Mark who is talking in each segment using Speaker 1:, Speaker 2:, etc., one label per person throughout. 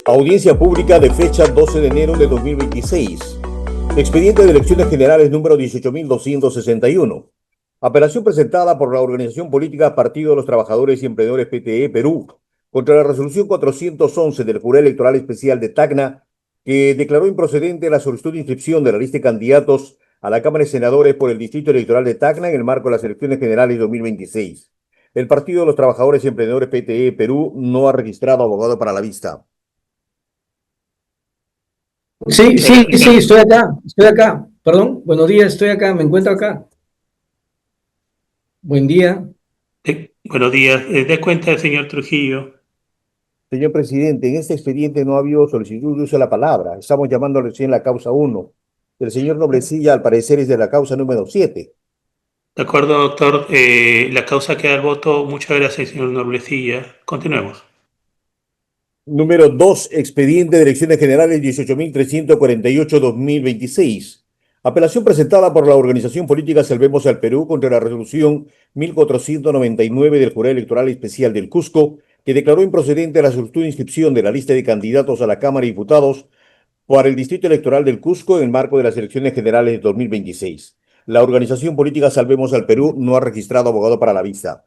Speaker 1: Audiencia pública de fecha 12 de enero de 2026. Expediente de elecciones generales número 18.261. Apelación presentada por la organización política Partido de los Trabajadores y Emprendedores PTE Perú contra la resolución 411 del Jurado Electoral Especial de Tacna, que declaró improcedente la solicitud de inscripción de la lista de candidatos a la Cámara de Senadores por el Distrito Electoral de Tacna en el marco de las elecciones generales 2026. El Partido de los Trabajadores y Emprendedores PTE Perú no ha registrado abogado para la vista.
Speaker 2: Sí, sí, sí, estoy acá, perdón, buenos días, estoy acá, me encuentro acá. Buen día.
Speaker 3: Buenos días. Dé cuenta, señor Trujillo.
Speaker 1: Señor presidente, en este expediente no ha habido solicitud de uso de la palabra. Estamos llamando recién la causa 1. El señor Noblecilla, al parecer, es de la causa número 7.
Speaker 3: De acuerdo, doctor. La causa queda al voto. Muchas gracias, señor Noblecilla. Continuemos.
Speaker 1: Número 2, expediente de elecciones generales 18.348-2026. Apelación presentada por la organización política Salvemos al Perú contra la resolución 1499 del Jurado Electoral Especial del Cusco, que declaró improcedente la solicitud de inscripción de la lista de candidatos a la Cámara de Diputados para el Distrito Electoral del Cusco en el marco de las elecciones generales de 2026. La organización política Salvemos al Perú no ha registrado abogado para la vista.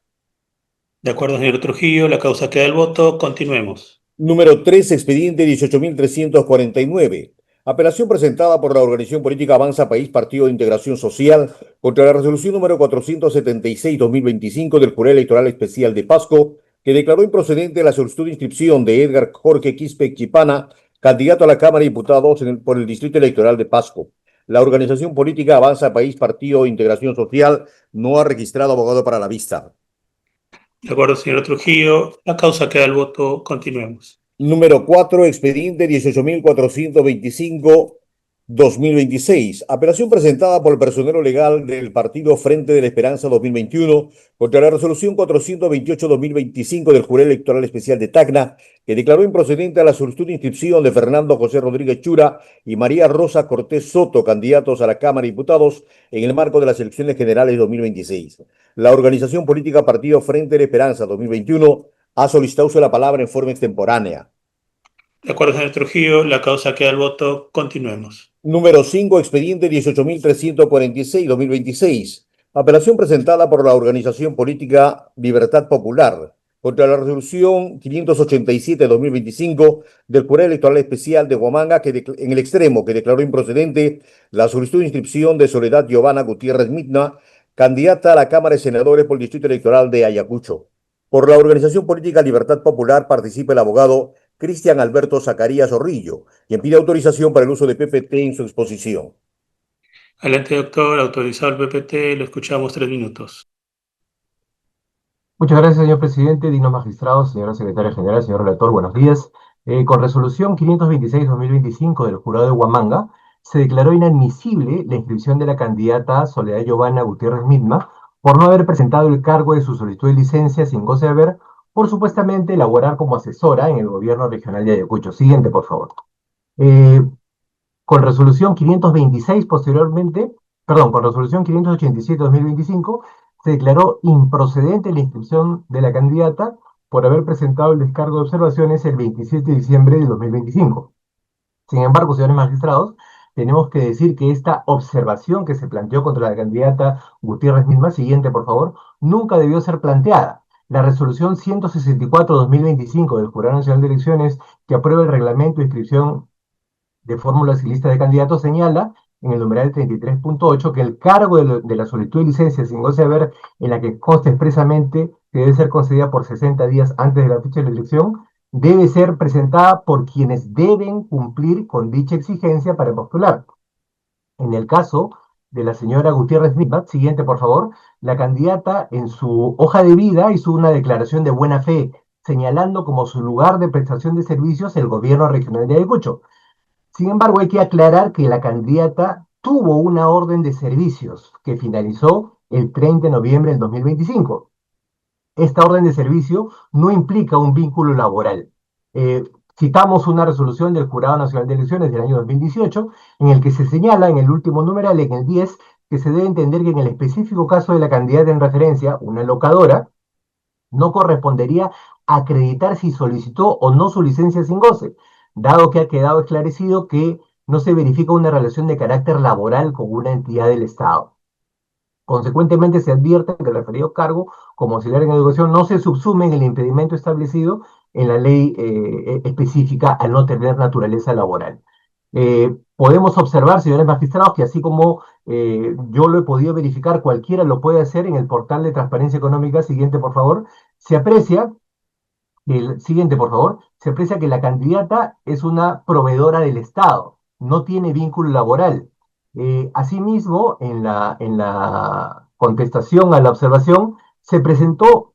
Speaker 3: De acuerdo, señor Trujillo. La causa queda al voto. Continuemos.
Speaker 1: Número 3, expediente 18.349. Apelación presentada por la organización política Avanza País Partido de Integración Social contra la resolución número 476-2025 del Jurado Electoral Especial de Pasco, que declaró improcedente la solicitud de inscripción de Edgar Jorge Quispe Chipana, candidato a la Cámara de Diputados por el Distrito Electoral de Pasco. La organización política Avanza País Partido de Integración Social no ha registrado abogado para la vista.
Speaker 3: De acuerdo, señor Trujillo. La causa queda al voto. Continuemos.
Speaker 1: Número 4, expediente 18.425-2026. Apelación presentada por el personero legal del partido Frente de la Esperanza 2021 contra la resolución 428-2025 del Jurado Electoral Especial de Tacna, que declaró improcedente a la solicitud de inscripción de Fernando José Rodríguez Chura y María Rosa Cortés Soto, candidatos a la Cámara de Diputados en el marco de las elecciones generales 2026. La organización política Partido Frente de la Esperanza 2021 ha solicitado uso de la palabra en forma extemporánea.
Speaker 3: De acuerdo, señor Trujillo. La causa queda al voto. Continuemos.
Speaker 1: Número 5, expediente 18.346-2026. Apelación presentada por la organización política Libertad Popular contra la resolución 587-2025 del Jurado Electoral Especial de Huamanga, en el extremo, que declaró improcedente la solicitud de inscripción de Soledad Giovanna Gutiérrez Mitna, candidata a la Cámara de Senadores por el Distrito Electoral de Ayacucho. Por la organización política Libertad Popular participa el abogado Cristian Alberto Zacarías Zorrillo, quien pide autorización para el uso de PPT en su exposición.
Speaker 3: Adelante, doctor. Autorizado el PPT. Lo escuchamos 3 minutos.
Speaker 4: Muchas gracias, señor presidente, dignos magistrados, señora secretaria general, señor relator, buenos días. Con resolución 526-2025 del Jurado de Huamanga, se declaró inadmisible la inscripción de la candidata Soledad Giovanna Gutiérrez Mitma por no haber presentado el cargo de su solicitud de licencia sin goce de haber por supuestamente laborar como asesora en el gobierno regional de Ayacucho. Siguiente, por favor. Con resolución 526 posteriormente, perdón, con resolución 587-2025, se declaró improcedente la inscripción de la candidata por haber presentado el descargo de observaciones el 27 de diciembre de 2025. Sin embargo, señores magistrados, tenemos que decir que esta observación que se planteó contra la candidata Gutiérrez Mitma, siguiente por favor, nunca debió ser planteada. La resolución 164-2025 del Jurado Nacional de Elecciones, que aprueba el reglamento de inscripción de fórmulas y listas de candidatos, señala en el numeral 33.8 que el cargo de la solicitud de licencia sin goce de haber, en la que consta expresamente que debe ser concedida por 60 días antes de la fecha de la elección, debe ser presentada por quienes deben cumplir con dicha exigencia para postular. En el caso de la señora Gutiérrez Mitma, siguiente por favor, la candidata en su hoja de vida hizo una declaración de buena fe, señalando como su lugar de prestación de servicios el gobierno regional de Ayacucho. Sin embargo, hay que aclarar que la candidata tuvo una orden de servicios que finalizó el 30 de noviembre del 2025. Esta orden de servicio no implica un vínculo laboral. Citamos una resolución del Jurado Nacional de Elecciones del año 2018, en el que se señala en el último numeral, en el 10, que se debe entender que en el específico caso de la candidata en referencia, una locadora, no correspondería acreditar si solicitó o no su licencia sin goce, dado que ha quedado esclarecido que no se verifica una relación de carácter laboral con una entidad del Estado. Consecuentemente, se advierte que el referido cargo como auxiliar en educación no se subsume en el impedimento establecido en la ley específica al no tener naturaleza laboral. Podemos observar, señores magistrados, que así como yo lo he podido verificar, cualquiera lo puede hacer en el portal de Transparencia Económica. Siguiente, por favor. Se aprecia siguiente, por favor. Se aprecia que la candidata es una proveedora del Estado, no tiene vínculo laboral. Asimismo, en la contestación a la observación, se presentó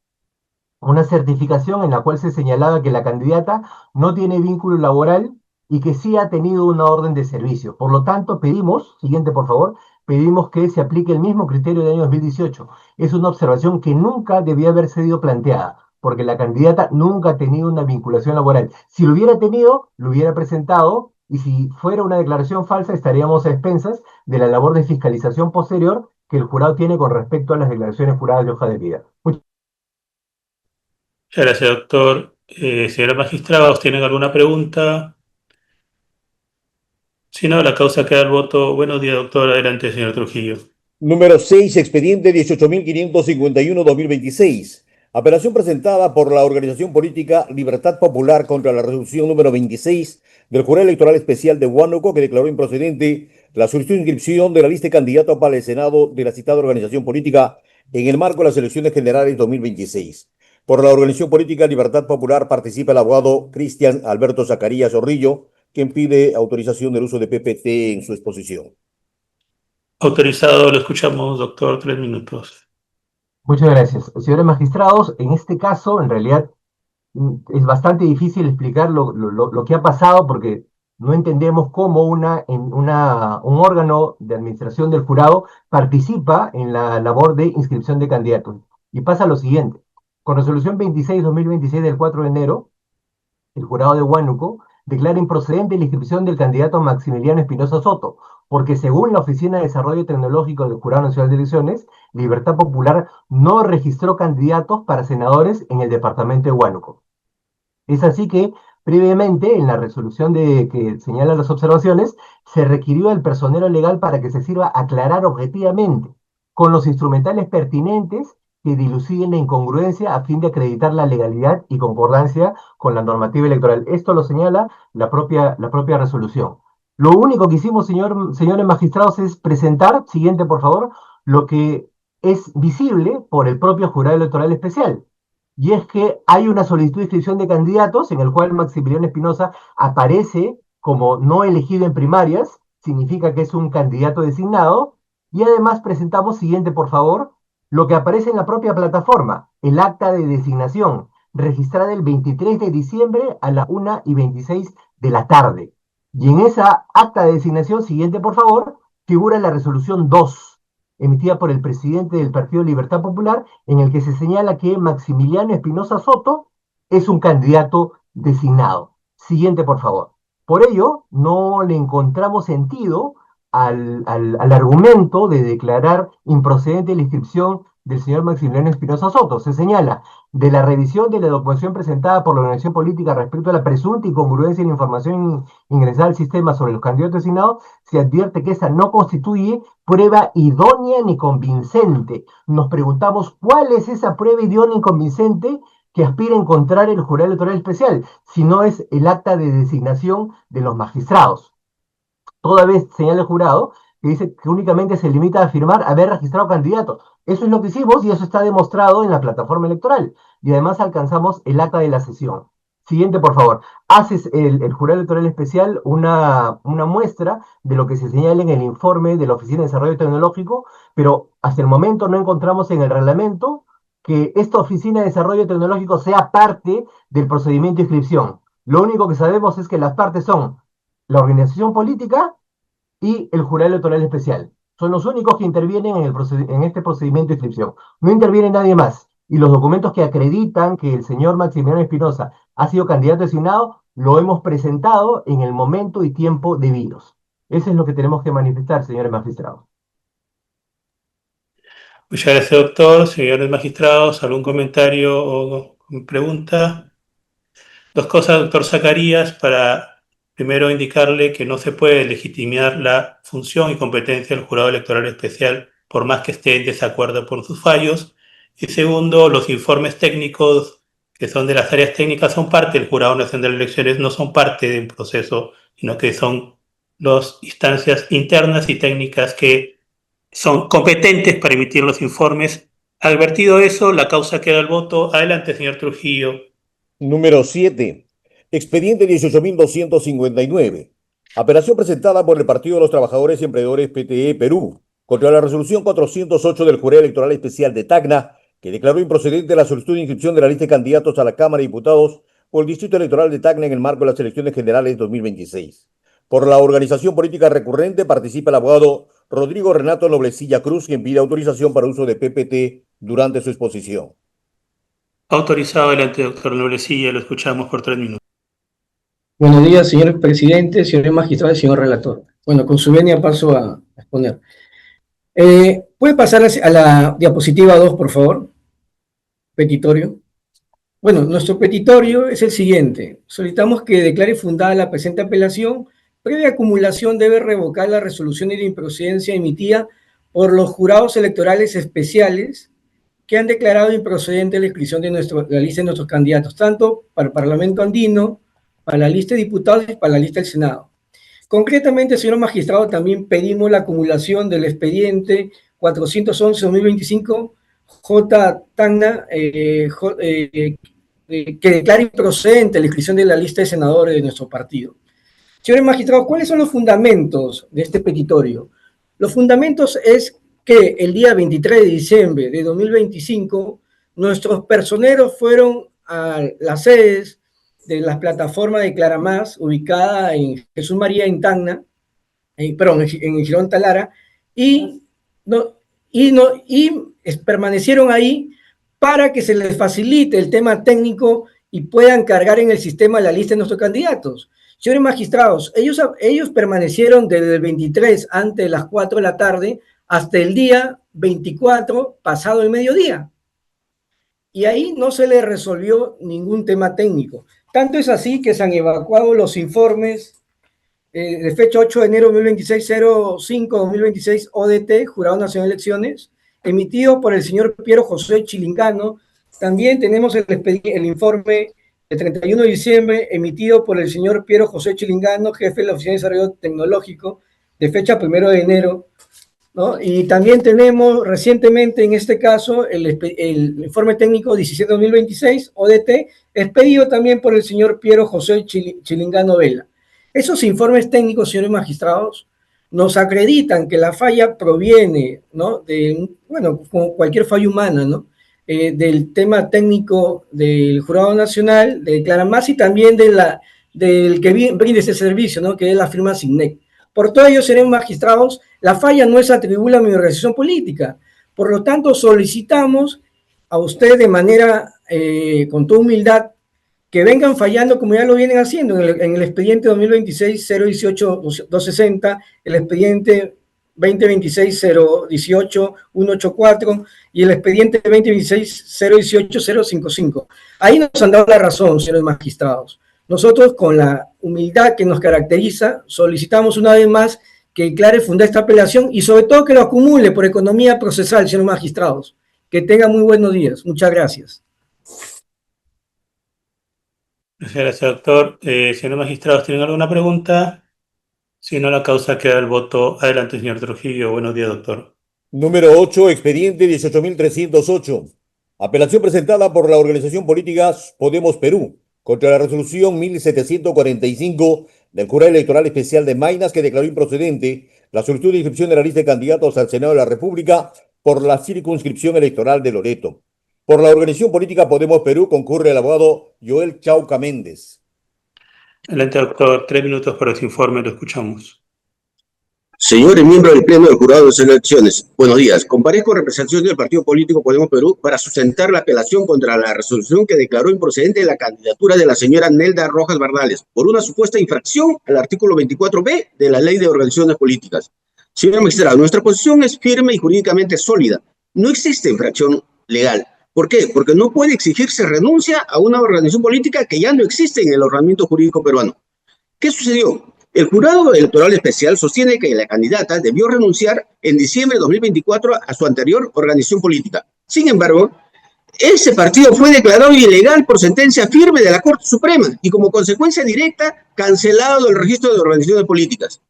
Speaker 4: una certificación en la cual se señalaba que la candidata no tiene vínculo laboral y que sí ha tenido una orden de servicio. Por lo tanto, pedimos, siguiente por favor, pedimos que se aplique el mismo criterio del año 2018. Es una observación que nunca debía haber sido planteada, porque la candidata nunca ha tenido una vinculación laboral. Si lo hubiera tenido, lo hubiera presentado, y si fuera una declaración falsa, estaríamos a expensas de la labor de fiscalización posterior que el jurado tiene con respecto a las declaraciones juradas de hoja de vida.
Speaker 3: Muchas gracias, doctor. Señores magistrados, ¿tienen alguna pregunta? Si no, la causa queda al voto. Buenos días, doctor. Adelante, señor Trujillo.
Speaker 1: Número 6, expediente 18.551-2026. Apelación presentada por la organización política Libertad Popular contra la resolución número 26 del Jurado Electoral Especial de Huánuco, que declaró improcedente la solicitud de inscripción de la lista de candidatos para el Senado de la citada organización política en el marco de las elecciones generales 2026. Por la organización política Libertad Popular participa el abogado Cristian Alberto Zacarías Zorrillo, quien pide autorización del uso de PPT en su exposición.
Speaker 3: Autorizado, lo escuchamos, doctor. 3 minutos.
Speaker 4: Muchas gracias. Señores magistrados, en este caso, en realidad, es bastante difícil explicar lo que ha pasado porque no entendemos cómo un órgano de administración del jurado participa en la labor de inscripción de candidatos. Y pasa lo siguiente. Con resolución 26-2026 del 4 de enero, el jurado de Huánuco declara improcedente la inscripción del candidato Maximiliano Espinosa Soto, porque según la Oficina de Desarrollo Tecnológico del Jurado Nacional de Elecciones, Libertad Popular no registró candidatos para senadores en el departamento de Huánuco. Es así que, previamente, en la resolución que señala las observaciones, se requirió al personero legal para que se sirva a aclarar objetivamente, con los instrumentales pertinentes, que diluciden la incongruencia a fin de acreditar la legalidad y concordancia con la normativa electoral. Esto lo señala la propia resolución. Lo único que hicimos, señores magistrados, es presentar, siguiente por favor, lo que es visible por el propio jurado electoral especial. Y es que hay una solicitud de inscripción de candidatos en el cual Maximiliano Espinosa aparece como no elegido en primarias, significa que es un candidato designado, y además presentamos, siguiente por favor, lo que aparece en la propia plataforma, el acta de designación, registrada el 23 de diciembre a la 1:26 de la tarde. Y en esa acta de designación, siguiente por favor, figura la resolución 2, emitida por el presidente del Partido Libertad Popular, en el que se señala que Maximiliano Espinosa Soto es un candidato designado. Siguiente, por favor. Por ello, no le encontramos sentido al argumento de declarar improcedente la inscripción del señor Maximiliano Espinosa Soto. Se señala de la revisión de la documentación presentada por la organización política respecto a la presunta incongruencia en la información ingresada al sistema sobre los candidatos designados, se advierte que esa no constituye prueba idónea ni convincente. Nos preguntamos cuál es esa prueba idónea y convincente que aspira a encontrar el jurado electoral especial, si no es el acta de designación de los magistrados. Toda vez señala el jurado que dice que únicamente se limita a afirmar haber registrado candidatos. Eso es lo que hicimos y eso está demostrado en la plataforma electoral. Y además alcanzamos el acta de la sesión. Siguiente, por favor. Hace el jurado electoral especial una muestra de lo que se señala en el informe de la Oficina de Desarrollo Tecnológico, pero hasta el momento no encontramos en el reglamento que esta Oficina de Desarrollo Tecnológico sea parte del procedimiento de inscripción. Lo único que sabemos es que las partes son la organización política y el jurado electoral especial. Son los únicos que intervienen en este procedimiento de inscripción. No interviene nadie más. Y los documentos que acreditan que el señor Maximiliano Espinosa ha sido candidato designado, lo hemos presentado en el momento y tiempo debidos. Eso es lo que tenemos que manifestar, señores magistrados.
Speaker 3: Muchas gracias, doctor. Señores magistrados, ¿algún comentario o pregunta? Dos cosas, doctor Zacarías, para Primero, indicarle que no se puede legitimar la función y competencia del jurado electoral especial por más que esté en desacuerdo por sus fallos. Y segundo, los informes técnicos que son de las áreas técnicas son parte del Jurado Nacional de Elecciones, no son parte de un proceso, sino que son las instancias internas y técnicas que son competentes para emitir los informes. Advertido eso, la causa queda al voto. Adelante, señor Trujillo.
Speaker 1: Número 7. Expediente 18.259. Apelación presentada por el Partido de los Trabajadores y Emprendedores PTE Perú contra la resolución 408 del Jurado Electoral Especial de Tacna, que declaró improcedente la solicitud de inscripción de la lista de candidatos a la Cámara de Diputados por el Distrito Electoral de Tacna en el marco de las elecciones generales 2026. Por la organización política recurrente participa el abogado Rodrigo Renato Noblecilla Cruz, quien pide autorización para uso de PPT durante su exposición.
Speaker 3: Autorizado. Adelante, doctor Noblecilla, lo escuchamos por 3 minutos.
Speaker 2: Buenos días, señor presidente, señor magistrado y señor relator. Bueno, con su venia paso a exponer. ¿Puede pasar a la diapositiva 2, por favor? Petitorio. Bueno, nuestro petitorio es el siguiente. Solicitamos que declare fundada la presente apelación. Previa acumulación debe revocar la resolución de improcedencia emitida por los jurados electorales especiales que han declarado improcedente la inscripción de la lista de nuestros candidatos, tanto para el Parlamento andino, para la lista de diputados y para la lista del Senado. Concretamente, señor magistrado, también pedimos la acumulación del expediente 411-2025 J. Tacna, que declare improcedente la inscripción de la lista de senadores de nuestro partido. Señores magistrados, ¿cuáles son los fundamentos de este petitorio? Los fundamentos es que el día 23 de diciembre de 2025, nuestros personeros fueron a las sedes de las plataformas de Claramás, ubicada en Jesús María en Tacna, en Girón Talara, y permanecieron ahí para que se les facilite el tema técnico y puedan cargar en el sistema la lista de nuestros candidatos. Señores magistrados, ellos permanecieron desde el 23 antes de las 4 de la tarde hasta el día 24 pasado el mediodía. Y ahí no se les resolvió ningún tema técnico. Tanto es así que se han evacuado los informes de fecha 8 de enero de 2026, 05-2026 ODT, Jurado Nacional de Elecciones, emitido por el señor Piero José Chilingano. También tenemos el informe de 31 de diciembre emitido por el señor Piero José Chilingano, jefe de la Oficina de Desarrollo Tecnológico, de fecha 1 de enero, ¿no? Y también tenemos recientemente, en este caso, el informe técnico 17-2026, ODT, expedido también por el señor Piero José Chilingano Vela. Esos informes técnicos, señores magistrados, nos acreditan que la falla proviene, ¿no?, como cualquier falla humana, ¿no?, del tema técnico del Jurado Nacional, de Claramás, y también del que brinda ese servicio, ¿no?, que es la firma SIGNEC. Por todo ello, señores magistrados, la falla no es atribuible a mi organización política. Por lo tanto, solicitamos a usted de manera, con toda humildad, que vengan fallando como ya lo vienen haciendo en el expediente 2026-018-260, el expediente 2026-018-184 y el expediente 2026-018-055. Ahí nos han dado la razón, señores magistrados. Nosotros, con la humildad que nos caracteriza, solicitamos una vez más que declare fundada esta apelación y sobre todo que lo acumule por economía procesal, señores magistrados. Que tengan muy buenos días. Muchas gracias.
Speaker 3: Muchas gracias, doctor. Señores magistrados, ¿tienen alguna pregunta? Si no, la causa queda al voto. Adelante, señor Trujillo. Buenos días, doctor.
Speaker 1: Número 8, expediente 18.308. Apelación presentada por la organización política Podemos Perú contra la resolución 1745 del Jurado Electoral Especial de Maynas, que declaró improcedente la solicitud de inscripción de la lista de candidatos al Senado de la República por la circunscripción electoral de Loreto. Por la organización política Podemos Perú concurre el abogado Joel Chauca Méndez.
Speaker 3: Adelante, doctor. 3 minutos para ese informe. Lo escuchamos.
Speaker 5: Señores miembros del Pleno del Jurado de Elecciones, buenos días. Comparezco en representación del Partido Político Podemos Perú para sustentar la apelación contra la resolución que declaró improcedente la candidatura de la señora Nelda Rojas Bardales por una supuesta infracción al artículo 24b de la Ley de Organizaciones Políticas. Señor magistrado, nuestra posición es firme y jurídicamente sólida. No existe infracción legal. ¿Por qué? Porque no puede exigirse renuncia a una organización política que ya no existe en el ordenamiento jurídico peruano. ¿Qué sucedió? El jurado electoral especial sostiene que la candidata debió renunciar en diciembre de 2024 a su anterior organización política. Sin embargo, ese partido fue declarado ilegal por sentencia firme de la Corte Suprema y como consecuencia directa cancelado del registro de organizaciones políticas.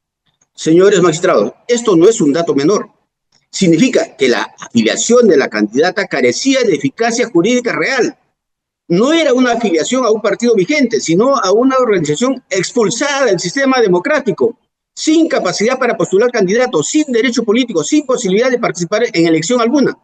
Speaker 5: Señores magistrados, esto no es un dato menor. Significa que la afiliación de la candidata carecía de eficacia jurídica real. No era una afiliación a un partido vigente, sino a una organización expulsada del sistema democrático, sin capacidad para postular candidatos, sin derecho político, sin posibilidad de participar en elección alguna.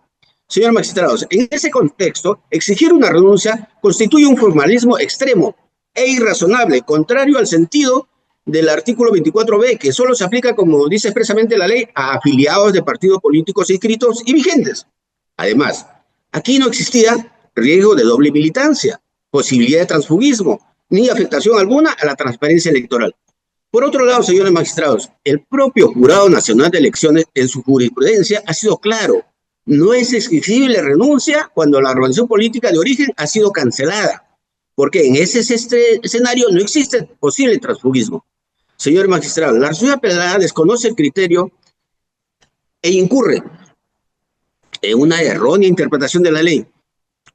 Speaker 5: Señores magistrados, en ese contexto, exigir una renuncia constituye un formalismo extremo e irrazonable, contrario al sentido del artículo 24b, que solo se aplica, como dice expresamente la ley, a afiliados de partidos políticos inscritos y vigentes. Además, aquí no existía riesgo de doble militancia, posibilidad de transfugismo, ni afectación alguna a la transparencia electoral. Por otro lado, señores magistrados, el propio Jurado Nacional de Elecciones en su jurisprudencia ha sido claro. No es exigible renuncia cuando la organización política de origen ha sido cancelada, porque en ese escenario no existe posible transfugismo. Señor magistrado, la resolución apelada desconoce el criterio e incurre en una errónea interpretación de la ley,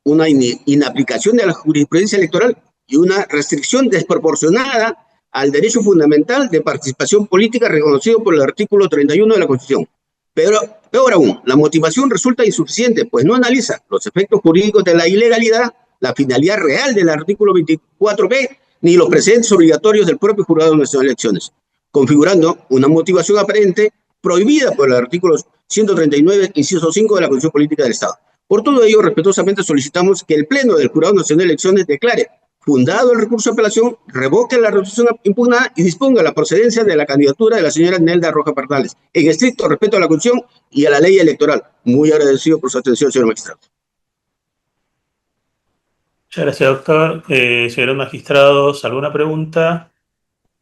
Speaker 5: una inaplicación de la jurisprudencia electoral y una restricción desproporcionada al derecho fundamental de participación política reconocido por el artículo 31 de la Constitución. Pero peor aún, la motivación resulta insuficiente, pues no analiza los efectos jurídicos de la ilegalidad, la finalidad real del artículo 24b, ni los precedentes obligatorios del propio Jurado Nacional de Elecciones, configurando una motivación aparente prohibida por el artículo 139, inciso 5 de la Constitución Política del Estado. Por todo ello, respetuosamente solicitamos que el Pleno del Jurado Nacional de Elecciones declare fundado el recurso de apelación, revoque la resolución impugnada y disponga la procedencia de la candidatura de la señora Nelda Roja Pardales, en estricto respeto a la Constitución y a la ley electoral. Muy agradecido por su atención, señor magistrado.
Speaker 3: Muchas gracias, doctor. Señores magistrados, ¿alguna pregunta?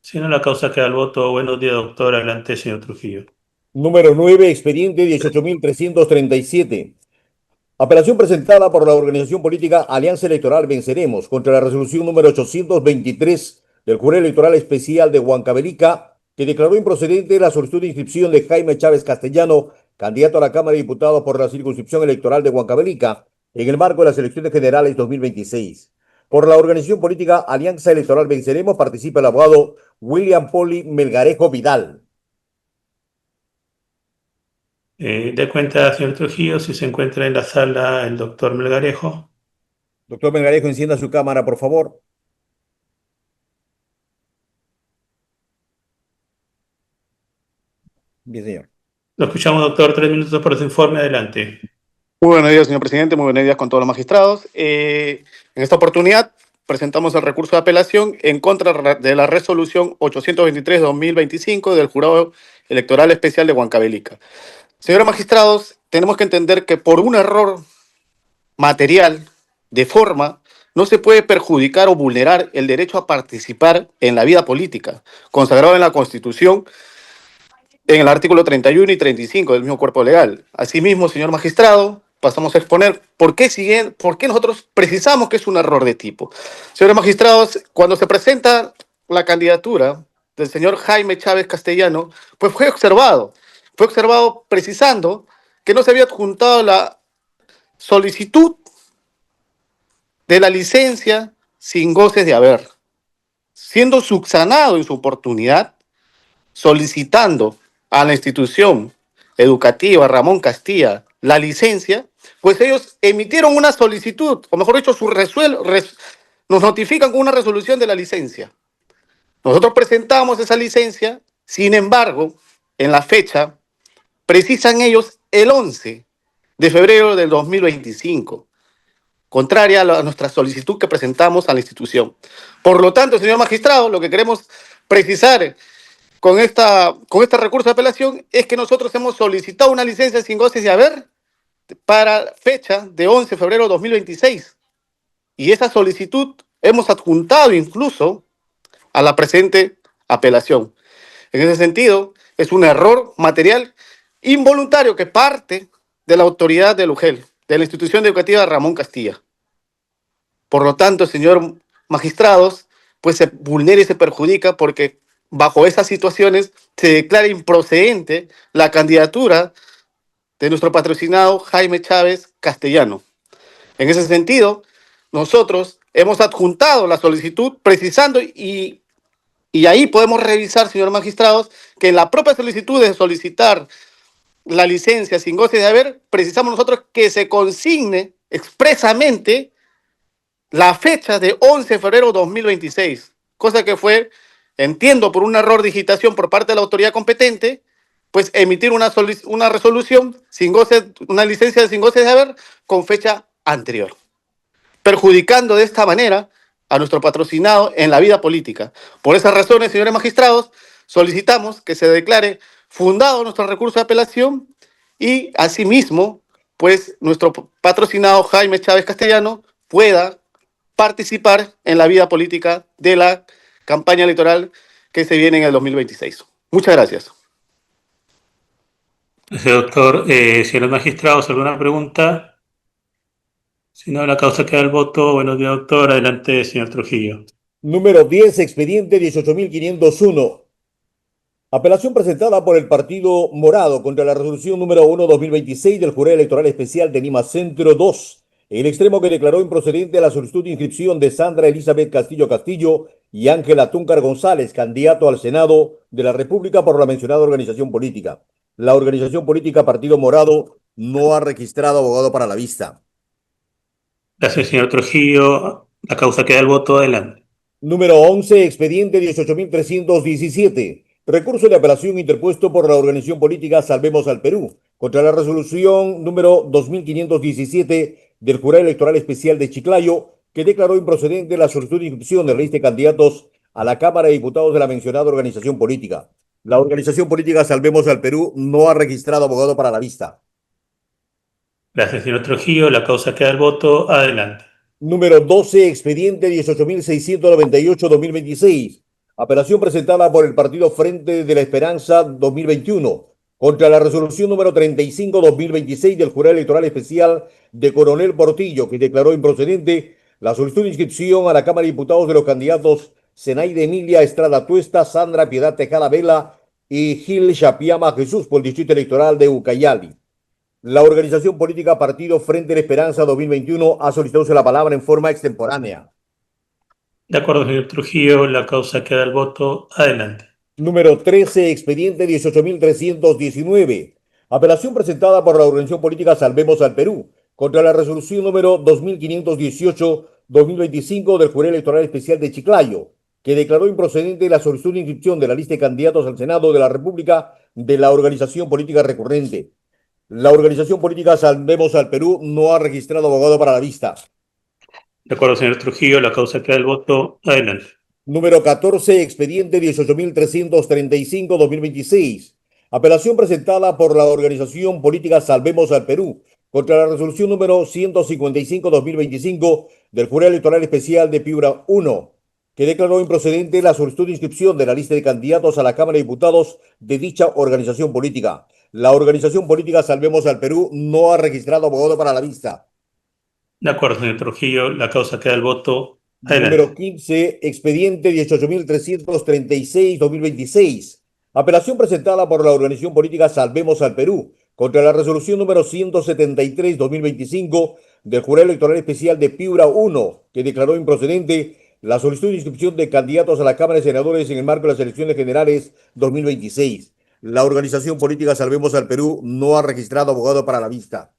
Speaker 3: Si no, la causa queda al voto. Buenos días, doctor. Adelante, señor Trujillo.
Speaker 1: Número 9, expediente 18.337. Apelación presentada por la organización política Alianza Electoral Venceremos contra la resolución número 823 del Jurado Electoral Especial de Huancavelica, que declaró improcedente la solicitud de inscripción de Jaime Chávez Castellano, candidato a la Cámara de Diputados por la circunscripción electoral de Huancavelica, en el marco de las elecciones generales 2026. Por la organización política Alianza Electoral Venceremos participa el abogado William Poli Melgarejo Vidal.
Speaker 3: De cuenta, señor Trujillo, si se encuentra en la sala el doctor Melgarejo.
Speaker 1: Doctor Melgarejo, encienda su cámara, por favor. Bien, señor.
Speaker 3: Lo escuchamos, doctor. 3 minutos por su informe. Adelante.
Speaker 6: Muy buenos días, señor presidente. Muy buenos días con todos los magistrados. En esta oportunidad presentamos el recurso de apelación en contra de la resolución 823-2025 del Jurado Electoral Especial de Huancavelica. Señores magistrados, tenemos que entender que por un error material, de forma, no se puede perjudicar o vulnerar el derecho a participar en la vida política, consagrado en la Constitución, en el artículo 31 y 35 del mismo cuerpo legal. Asimismo, señor magistrado, pasamos a exponer por qué nosotros precisamos que es un error de tipo. Señores magistrados, cuando se presenta la candidatura del señor Jaime Chávez Castellano, pues fue observado precisando que no se había adjuntado la solicitud de la licencia sin goces de haber, siendo subsanado en su oportunidad, solicitando a la institución educativa Ramón Castilla la licencia, pues ellos emitieron una solicitud, o mejor dicho, nos notifican con una resolución de la licencia. Nosotros presentamos esa licencia, sin embargo, en la fecha, precisan ellos el 11 de febrero del 2025, contraria a nuestra solicitud que presentamos a la institución. Por lo tanto, señor magistrado, lo que queremos precisar con este recurso de apelación es que nosotros hemos solicitado una licencia sin goces de haber para fecha de 11 de febrero de 2026. Y esa solicitud hemos adjuntado incluso a la presente apelación. En ese sentido, es un error material involuntario que parte de la autoridad del UGEL, de la institución educativa Ramón Castilla. Por lo tanto, señor magistrados, pues se vulnera y se perjudica porque bajo esas situaciones, se declara improcedente la candidatura de nuestro patrocinado Jaime Chávez Castellano. En ese sentido, nosotros hemos adjuntado la solicitud precisando y ahí podemos revisar, señores magistrados, que en la propia solicitud de solicitar la licencia sin goce de haber, precisamos nosotros que se consigne expresamente la fecha de 11 de febrero de 2026, cosa que fue, entiendo, por un error de digitación por parte de la autoridad competente, pues emitir una resolución sin goce, una licencia sin goce de haber con fecha anterior, perjudicando de esta manera a nuestro patrocinado en la vida política. Por esas razones, señores magistrados, solicitamos que se declare fundado nuestro recurso de apelación y, asimismo, pues nuestro patrocinado Jaime Chávez Castellano pueda participar en la vida política de la campaña electoral que se viene en el 2026. Muchas gracias.
Speaker 3: Gracias, doctor. Señores magistrados, ¿alguna pregunta? Si no, la causa queda el voto. Buenos días, doctor. Adelante, señor Trujillo.
Speaker 1: Número 10, expediente 18.501. Apelación presentada por el Partido Morado contra la resolución número 1/2026 del Jurado Electoral Especial de Lima Centro 2. El extremo que declaró improcedente la solicitud de inscripción de Sandra Elizabeth Castillo Castillo y Ángela Túncar González, candidato al Senado de la República por la mencionada organización política. La organización política Partido Morado no ha registrado abogado para la vista.
Speaker 3: Gracias, señor Trujillo. La causa queda el voto. Adelante.
Speaker 1: Número 11, expediente 18.317. Recurso de apelación interpuesto por la organización política Salvemos al Perú contra la resolución número 2517 del Jurado Electoral Especial de Chiclayo, que declaró improcedente la solicitud de inscripción de la lista de candidatos a la Cámara de Diputados de la mencionada organización política. La organización política Salvemos al Perú no ha registrado abogado para la vista.
Speaker 3: Gracias, señor Trujillo. La causa queda el voto. Adelante.
Speaker 1: Número 12, expediente 18.698-2026. Apelación presentada por el Partido Frente de la Esperanza 2021 contra la resolución número 35/2026 del Jurado Electoral Especial de Coronel Portillo, que declaró improcedente la solicitud de inscripción a la Cámara de Diputados de los candidatos Zenaide Emilia Estrada Tuesta, Sandra Piedad Tejada Vela y Gil Shapiama Jesús por el Distrito Electoral de Ucayali. La organización política Partido Frente de la Esperanza 2021 ha solicitado la palabra en forma extemporánea.
Speaker 3: De acuerdo, señor Trujillo. La causa queda el voto. Adelante.
Speaker 1: Número 13, expediente 18.319. Apelación presentada por la organización política Salvemos al Perú contra la resolución número 2518-2025 del Jurado Electoral Especial de Chiclayo, que declaró improcedente la solicitud de inscripción de la lista de candidatos al Senado de la República de la organización política recurrente. La organización política Salvemos al Perú no ha registrado abogado para la vista.
Speaker 3: De acuerdo, señor Trujillo. La causa queda el voto. Adelante.
Speaker 1: Número 14, expediente 18.335-2026. Apelación presentada por la organización política Salvemos al Perú contra la resolución número 155-2025 del Jurado Electoral Especial de Piura 1, que declaró improcedente la solicitud de inscripción de la lista de candidatos a la Cámara de Diputados de dicha organización política. La organización política Salvemos al Perú no ha registrado abogado para la vista.
Speaker 3: De acuerdo, señor Trujillo. La causa queda el voto. Adelante.
Speaker 1: Número 15, expediente 18.336-2026. Apelación presentada por la organización política Salvemos al Perú contra la resolución número 173-2025 del Jurado Electoral Especial de Piura 1, que declaró improcedente la solicitud de inscripción de candidatos a la Cámara de Senadores en el marco de las elecciones generales 2026. La organización política Salvemos al Perú no ha registrado abogado para la vista.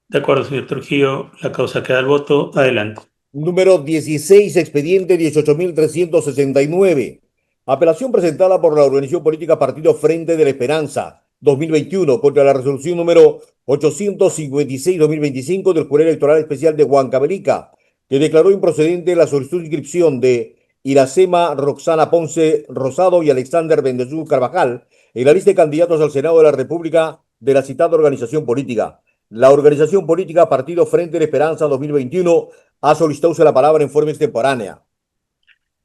Speaker 3: De acuerdo, señor Trujillo. La causa queda el voto. Adelante.
Speaker 1: Número 16, expediente 18.369. Apelación presentada por la organización política Partido Frente de la Esperanza 2021 contra la resolución número 856-2025 del Jurado Electoral Especial de Huancavelica, que declaró improcedente la solicitud de inscripción de Iracema Roxana Ponce Rosado y Alexander Bendezú Carvajal en la lista de candidatos al Senado de la República de la citada organización política. La organización política Partido Frente de la Esperanza 2021 ha solicitado la palabra en forma extemporánea.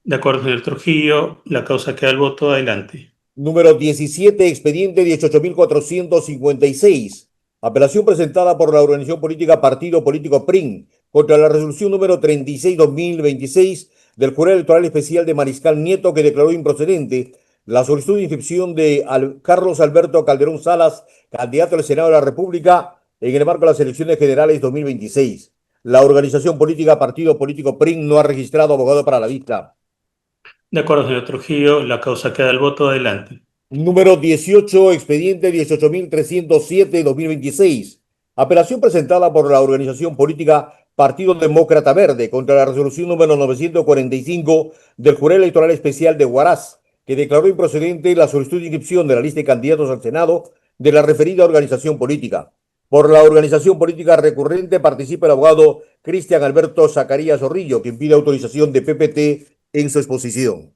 Speaker 3: De acuerdo, señor Trujillo. La causa queda el voto. Adelante.
Speaker 1: Número 17, expediente 18.456. Apelación presentada por la organización política Partido Político PRIN contra la resolución número 36-2026 del Jurado Electoral Especial de Mariscal Nieto, que declaró improcedente la solicitud de inscripción de Carlos Alberto Calderón Salas, candidato al Senado de la República, en el marco de las elecciones generales 2026. La organización política Partido Político PRIN no ha registrado abogado para la vista.
Speaker 3: De acuerdo, señor Trujillo, la causa queda al voto. Adelante.
Speaker 1: Número 18, expediente 18.307-2026. Apelación presentada por la organización política Partido Demócrata Verde contra la resolución número 945 del Jurado Electoral Especial de Huaraz, que declaró improcedente la solicitud de inscripción de la lista de candidatos al Senado de la referida organización política. Por la organización política recurrente participa el abogado Cristian Alberto Zacarías Zorrillo, quien pide autorización de PPT en su exposición.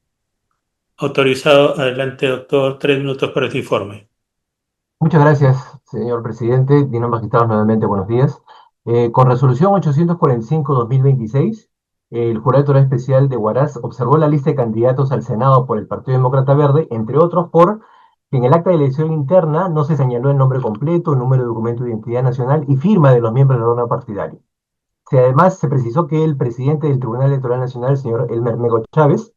Speaker 3: Autorizado. Adelante, doctor. 3 minutos para este informe.
Speaker 4: Muchas gracias, señor presidente. Dinos magistrados, nuevamente buenos días. Con resolución 845-2026, el Jurado Electoral Especial de Huaraz observó la lista de candidatos al Senado por el Partido Demócrata Verde, entre otros por que en el acta de elección interna no se señaló el nombre completo, el número de documento de identidad nacional y firma de los miembros de la órgano partidario. Además, se precisó que el presidente del Tribunal Electoral Nacional, el señor Elmer Mego Chávez,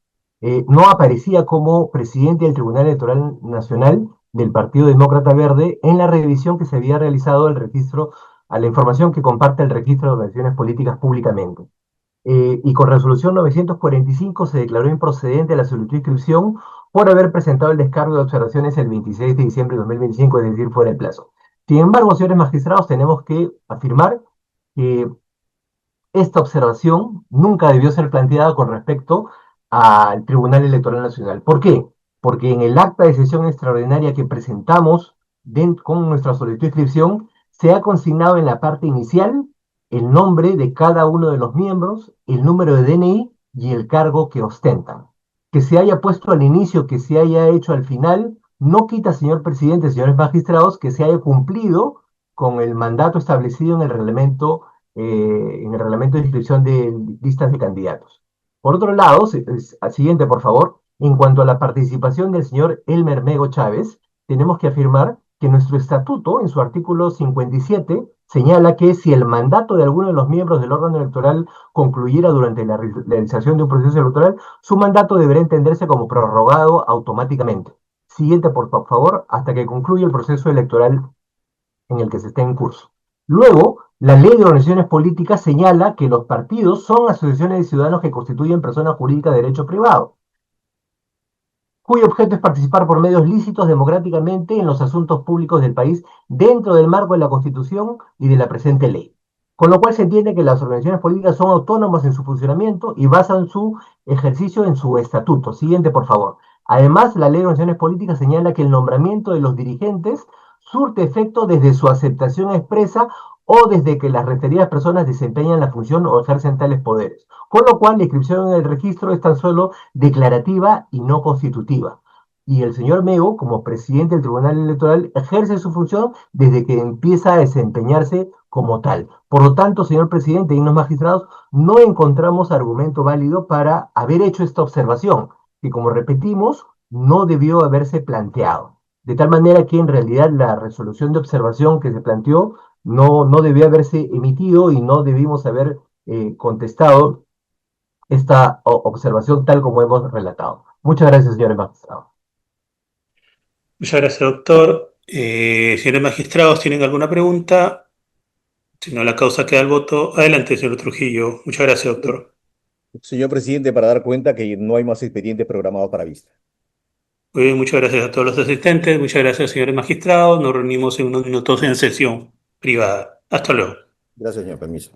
Speaker 4: no aparecía como presidente del Tribunal Electoral Nacional del Partido Demócrata Verde en la revisión que se había realizado al registro, a la información que comparte el registro de organizaciones políticas públicamente. Y con resolución 945 se declaró improcedente la solicitud de inscripción por haber presentado el descargo de observaciones el 26 de diciembre de 2025, es decir, fuera del plazo. Sin embargo, señores magistrados, tenemos que afirmar que esta observación nunca debió ser planteada con respecto al Tribunal Electoral Nacional. ¿Por qué? Porque en el acta de sesión extraordinaria que presentamos con nuestra solicitud de inscripción, se ha consignado en la parte inicial el nombre de cada uno de los miembros, el número de DNI y el cargo que ostentan. Que se haya puesto al inicio, que se haya hecho al final, no quita, señor presidente, señores magistrados, que se haya cumplido con el mandato establecido en el reglamento de inscripción de listas de candidatos. Por otro lado, siguiente por favor, en cuanto a la participación del señor Elmer Mego Chávez, tenemos que afirmar que nuestro estatuto, en su artículo 57, señala que si el mandato de alguno de los miembros del órgano electoral concluyera durante la realización de un proceso electoral, su mandato deberá entenderse como prorrogado automáticamente. Siguiente, por favor, hasta que concluya el proceso electoral en el que se esté en curso. Luego, la ley de organizaciones políticas señala que los partidos son asociaciones de ciudadanos que constituyen personas jurídicas de derecho privado, cuyo objeto es participar por medios lícitos democráticamente en los asuntos públicos del país dentro del marco de la Constitución y de la presente ley. Con lo cual se entiende que las organizaciones políticas son autónomas en su funcionamiento y basan su ejercicio en su estatuto. Siguiente, por favor. Además, la ley de organizaciones políticas señala que el nombramiento de los dirigentes surte efecto desde su aceptación expresa o desde que las referidas personas desempeñan la función o ejercen tales poderes. Con lo cual, la inscripción en el registro es tan solo declarativa y no constitutiva. Y el señor Mego, como presidente del Tribunal Electoral, ejerce su función desde que empieza a desempeñarse como tal. Por lo tanto, señor presidente y los magistrados, no encontramos argumento válido para haber hecho esta observación, que como repetimos, no debió haberse planteado. De tal manera que en realidad la resolución de observación que se planteó no debió haberse emitido y no debimos haber contestado esta observación tal como hemos relatado. Muchas gracias, señores magistrados.
Speaker 3: Muchas gracias, doctor. Señores magistrados, ¿tienen alguna pregunta? Si no, la causa queda al voto. Adelante, señor Trujillo. Muchas gracias, doctor.
Speaker 1: Señor presidente, para dar cuenta que no hay más expedientes programados para vista.
Speaker 3: Muy bien, muchas gracias a todos los asistentes. Muchas gracias, señores magistrados. Nos reunimos en unos minutos en sesión privada. Hasta luego.
Speaker 1: Gracias, señor. Permiso.